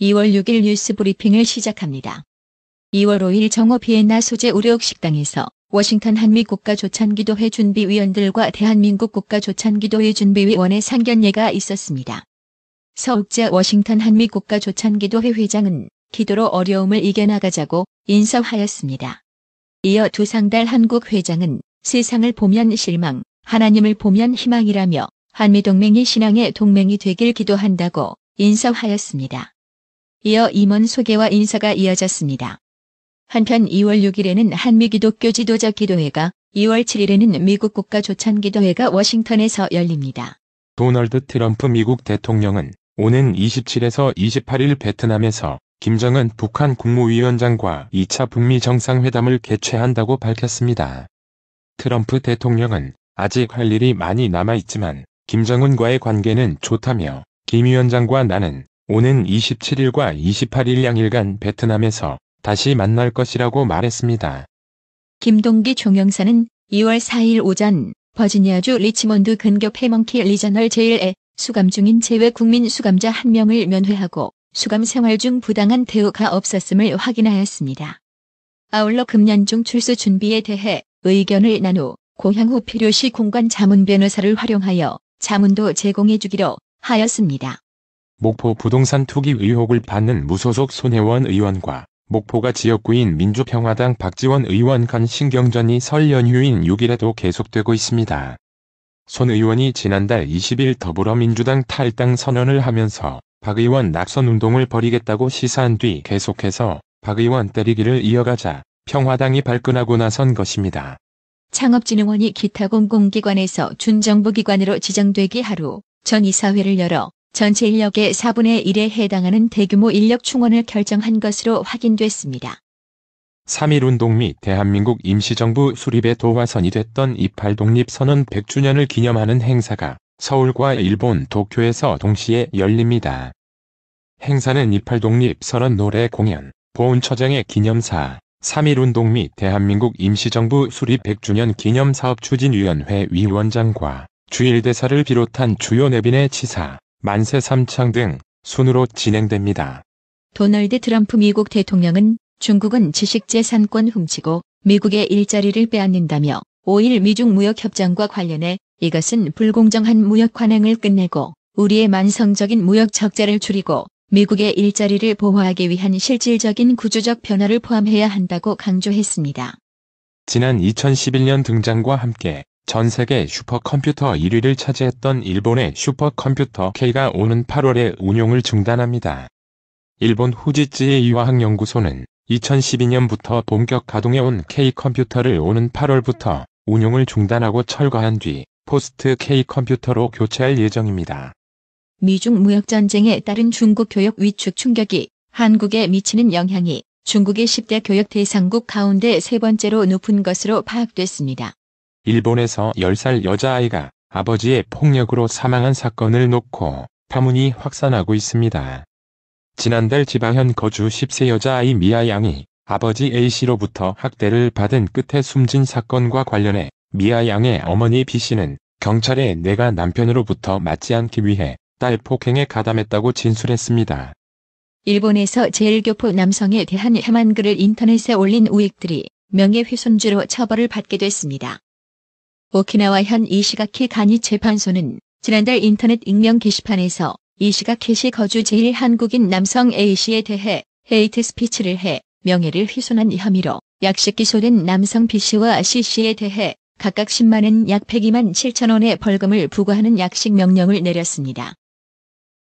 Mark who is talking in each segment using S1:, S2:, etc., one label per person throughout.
S1: 2월 6일 뉴스 브리핑을 시작합니다. 2월 5일 정오 비엔나 소재 우레옥식당에서 워싱턴 한미국가조찬기도회 준비위원들과 대한민국 국가조찬기도회 준비위원의 상견례가 있었습니다. 서욱재 워싱턴 한미국가조찬기도회 회장은 기도로 어려움을 이겨나가자고 인사하였습니다. 이어 두상달 한국 회장은 세상을 보면 실망, 하나님을 보면 희망이라며 한미동맹이 신앙의 동맹이 되길 기도한다고 인사하였습니다. 이어 임원 소개와 인사가 이어졌습니다. 한편 2월 6일에는 한미기독교 지도자 기도회가, 2월 7일에는 미국 국가조찬기도회가 워싱턴에서 열립니다.
S2: 도널드 트럼프 미국 대통령은 오는 27에서 28일 베트남에서 김정은 북한 국무위원장과 2차 북미 정상회담을 개최한다고 밝혔습니다. 트럼프 대통령은 아직 할 일이 많이 남아있지만 김정은과의 관계는 좋다며 김 위원장과 나는 오는 27일과 28일 양일간 베트남에서 다시 만날 것이라고 말했습니다.
S1: 김동기 총영사는 2월 4일 오전 버지니아주 리치몬드 근교 페먼키 리저널 제일에 수감 중인 재외 국민 수감자 1명을 면회하고 수감 생활 중 부당한 대우가 없었음을 확인하였습니다. 아울러 금년 중 출소 준비에 대해 의견을 나누 고향 후 필요시 공관 자문 변호사를 활용하여 자문도 제공해주기로 하였습니다.
S2: 목포 부동산 투기 의혹을 받는 무소속 손혜원 의원과 목포가 지역구인 민주평화당 박지원 의원 간 신경전이 설 연휴인 6일에도 계속되고 있습니다. 손 의원이 지난달 20일 더불어민주당 탈당 선언을 하면서 박 의원 낙선운동을 벌이겠다고 시사한 뒤 계속해서 박 의원 때리기를 이어가자 평화당이 발끈하고 나선 것입니다.
S1: 창업진흥원이 기타 공공기관에서 준정부기관으로 지정되기 하루 전 이사회를 열어 전체 인력의 4분의 1에 해당하는 대규모 인력 충원을 결정한 것으로 확인됐습니다.
S2: 3.1운동 및 대한민국 임시정부 수립에 도화선이 됐던 28 독립선언 100주년을 기념하는 행사가 서울과 일본 도쿄에서 동시에 열립니다. 행사는 28 독립선언 노래 공연, 보훈처장의 기념사, 3.1운동 및 대한민국 임시정부 수립 100주년 기념사업추진위원회 위원장과 주일대사를 비롯한 주요 내빈의 치사, 만세 삼창 등 순으로 진행됩니다.
S1: 도널드 트럼프 미국 대통령은 중국은 지식재산권 훔치고 미국의 일자리를 빼앗는다며 5일 미중 무역협정과 관련해 이것은 불공정한 무역 관행을 끝내고 우리의 만성적인 무역 적자를 줄이고 미국의 일자리를 보호하기 위한 실질적인 구조적 변화를 포함해야 한다고 강조했습니다.
S2: 지난 2011년 등장과 함께 전 세계 슈퍼컴퓨터 1위를 차지했던 일본의 슈퍼컴퓨터 K가 오는 8월에 운용을 중단합니다. 일본 후지츠의 이화학연구소는 2012년부터 본격 가동해온 K컴퓨터를 오는 8월부터 운용을 중단하고 철거한 뒤 포스트 K컴퓨터로 교체할 예정입니다.
S1: 미중 무역전쟁에 따른 중국 교역 위축 충격이 한국에 미치는 영향이 중국의 10대 교역 대상국 가운데 세 번째로 높은 것으로 파악됐습니다.
S2: 일본에서 10살 여자아이가 아버지의 폭력으로 사망한 사건을 놓고 파문이 확산하고 있습니다. 지난달 지바현 거주 10세 여자아이 미아 양이 아버지 A씨로부터 학대를 받은 끝에 숨진 사건과 관련해 미아 양의 어머니 B씨는 경찰에 내가 남편으로부터 맞지 않기 위해 딸 폭행에 가담했다고 진술했습니다.
S1: 일본에서 제일교포 남성에 대한 혐한 글을 인터넷에 올린 우익들이 명예훼손죄로 처벌을 받게 됐습니다. 오키나와현 이시가키 간이재판소는 지난달 인터넷 익명 게시판에서 이시가키시 거주 제1한국인 남성 A씨에 대해 헤이트 스피치를 해 명예를 훼손한 혐의로 약식 기소된 남성 B씨와 C씨에 대해 각각 10만엔 약 102만 7천 원의 벌금을 부과하는 약식 명령을 내렸습니다.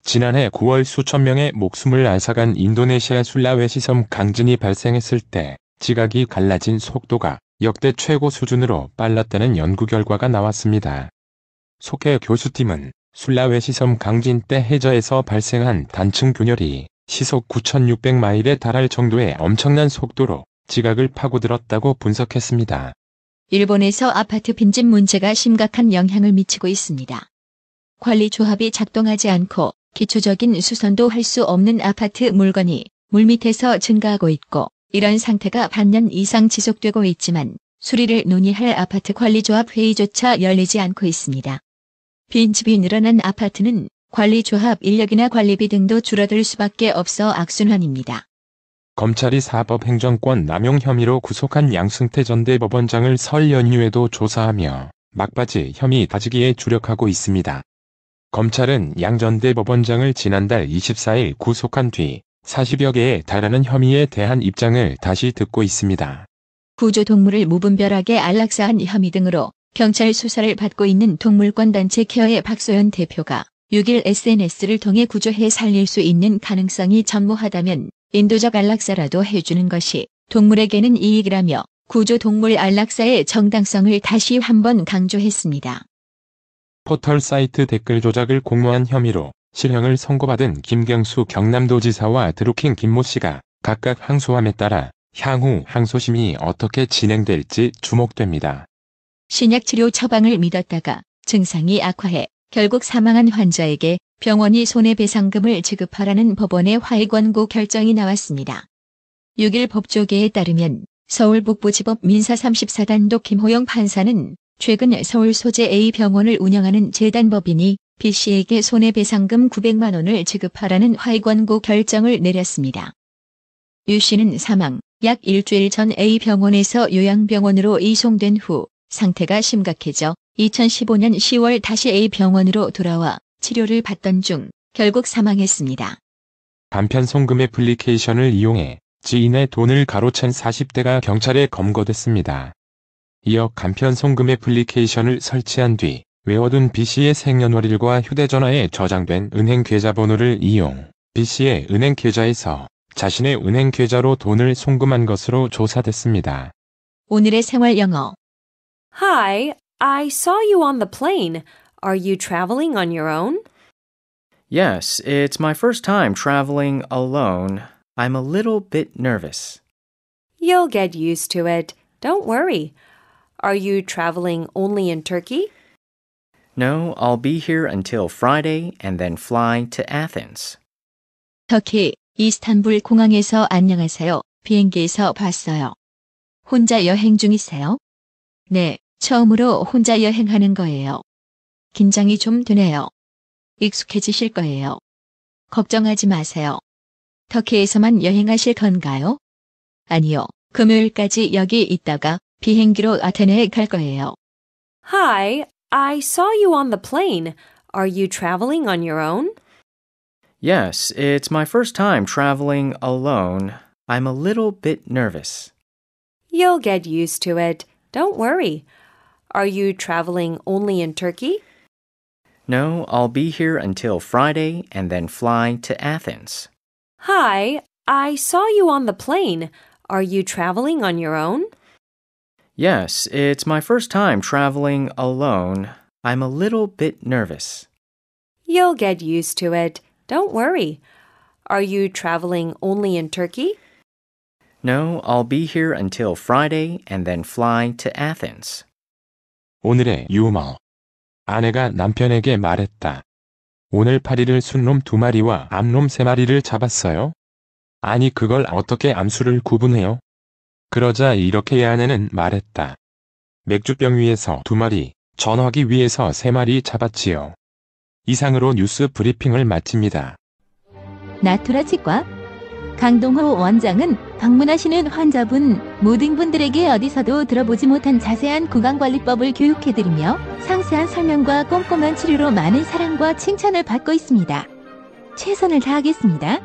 S2: 지난해 9월 수천 명의 목숨을 앗아간 인도네시아 술라웨시 섬 강진이 발생했을 때 지각이 갈라진 속도가 역대 최고 수준으로 빨랐다는 연구 결과가 나왔습니다. 속해 교수팀은 술라웨시 섬 강진 때 해저에서 발생한 단층 균열이 시속 9,600마일에 달할 정도의 엄청난 속도로 지각을 파고들었다고 분석했습니다.
S1: 일본에서 아파트 빈집 문제가 심각한 영향을 미치고 있습니다. 관리조합이 작동하지 않고 기초적인 수선도 할 수 없는 아파트 물건이 물밑에서 증가하고 있고 이런 상태가 반년 이상 지속되고 있지만 수리를 논의할 아파트 관리조합 회의조차 열리지 않고 있습니다. 빈집이 늘어난 아파트는 관리조합 인력이나 관리비 등도 줄어들 수밖에 없어 악순환입니다.
S2: 검찰이 사법행정권 남용 혐의로 구속한 양승태 전 대법원장을 설 연휴에도 조사하며 막바지 혐의 다지기에 주력하고 있습니다. 검찰은 양 전 대법원장을 지난달 24일 구속한 뒤 40여 개에 달하는 혐의에 대한 입장을 다시 듣고 있습니다.
S1: 구조동물을 무분별하게 안락사한 혐의 등으로 경찰 수사를 받고 있는 동물권 단체 케어의 박소연 대표가 6일 SNS를 통해 구조해 살릴 수 있는 가능성이 전무하다면 인도적 안락사라도 해주는 것이 동물에게는 이익이라며 구조동물 안락사의 정당성을 다시 한번 강조했습니다.
S2: 포털 사이트 댓글 조작을 공모한 혐의로 실형을 선고받은 김경수 경남도지사와 드루킹 김모 씨가 각각 항소함에 따라 향후 항소심이 어떻게 진행될지 주목됩니다.
S1: 신약치료 처방을 믿었다가 증상이 악화해 결국 사망한 환자에게 병원이 손해배상금을 지급하라는 법원의 화해권고 결정이 나왔습니다. 6일 법조계에 따르면 서울북부지법 민사 34단독 김호영 판사는 최근 서울 소재 A병원을 운영하는 재단법인이 B씨에게 손해배상금 900만 원을 지급하라는 화해권고 결정을 내렸습니다. U씨는 사망 약 일주일 전 A병원에서 요양병원으로 이송된 후 상태가 심각해져 2015년 10월 다시 A병원으로 돌아와 치료를 받던 중 결국 사망했습니다.
S2: 간편 송금 애플리케이션을 이용해 지인의 돈을 가로챈 40대가 경찰에 검거됐습니다. 이어 간편 송금 애플리케이션을 설치한 뒤 외워둔 B씨의 생년월일과 휴대전화에 저장된 은행 계좌번호를 이용 B씨의 은행 계좌에서 자신의 은행 계좌로 돈을 송금한 것으로 조사됐습니다.
S1: 오늘의 생활 영어.
S3: Hi, I saw you on the plane. Are you traveling on your own?
S4: Yes, it's my first time traveling alone. I'm a little bit nervous.
S3: You'll get used to it. Don't worry. Are you traveling only in Turkey?
S4: No, I'll be here until Friday and then fly to Athens.
S1: 터키 이스탄불 공항에서 안녕하세요. 비행기에서 봤어요. 혼자 여행 중이세요? 네, 처음으로 혼자 여행하는 거예요. 긴장이 좀 되네요. 익숙해지실 거예요. 걱정하지 마세요. 터키에서만 여행하실 건가요? 아니요, 금요일까지 여기 있다가 비행기로 아테네에 갈 거예요.
S3: Hi, I saw you on the plane. Are you traveling on your own?
S4: Yes, it's my first time traveling alone. I'm a little bit nervous.
S3: You'll get used to it. Don't worry. Are you traveling only in Turkey?
S4: No, I'll be here until Friday and then fly to Athens.
S3: Hi, I saw you on the plane. Are you traveling on your own?
S4: Yes, it's my first time traveling alone. I'm a little bit nervous.
S3: You'll get used to it. Don't worry. Are you traveling only in Turkey?
S4: No, I'll be here until Friday and then fly to Athens.
S2: 오늘의 유머. 아내가 남편에게 말했다. 오늘 파리를 순놈 2마리와 암놈 3마리를 잡았어요? 아니 그걸 어떻게 암수를 구분해요? 그러자 이렇게 아내는 말했다. 맥주병 위에서 2마리, 전화기 위에서 3마리 잡았지요. 이상으로 뉴스 브리핑을 마칩니다.
S1: 나투라 치과 강동호 원장은 방문하시는 환자분 모든 분들에게 어디서도 들어보지 못한 자세한 구강관리법을 교육해드리며 상세한 설명과 꼼꼼한 치료로 많은 사랑과 칭찬을 받고 있습니다. 최선을 다하겠습니다.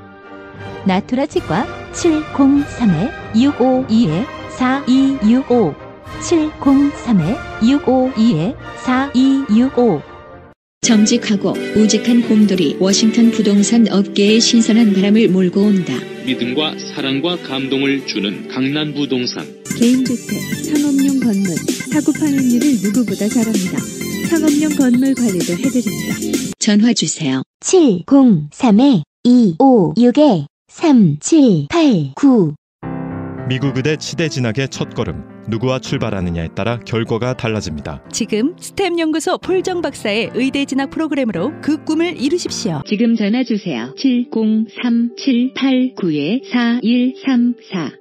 S1: 나투라 치과 703-652-4265 703-652-4265 정직하고 우직한 곰돌이 워싱턴 부동산 업계에 신선한 바람을 몰고 온다.
S5: 믿음과 사랑과 감동을 주는 강남부동산.
S6: 개인주택, 상업용 건물, 사고 판매율을 누구보다 잘합니다. 상업용 건물 관리도 해드립니다.
S1: 전화 주세요.
S6: 703-256-3789
S7: 미국 의대 치대 진학의 첫걸음, 누구와 출발하느냐에 따라 결과가 달라집니다.
S6: 지금 스템 연구소 폴정 박사의 의대 진학 프로그램으로 그 꿈을 이루십시오.
S1: 지금 전화 주세요. 703-789-4134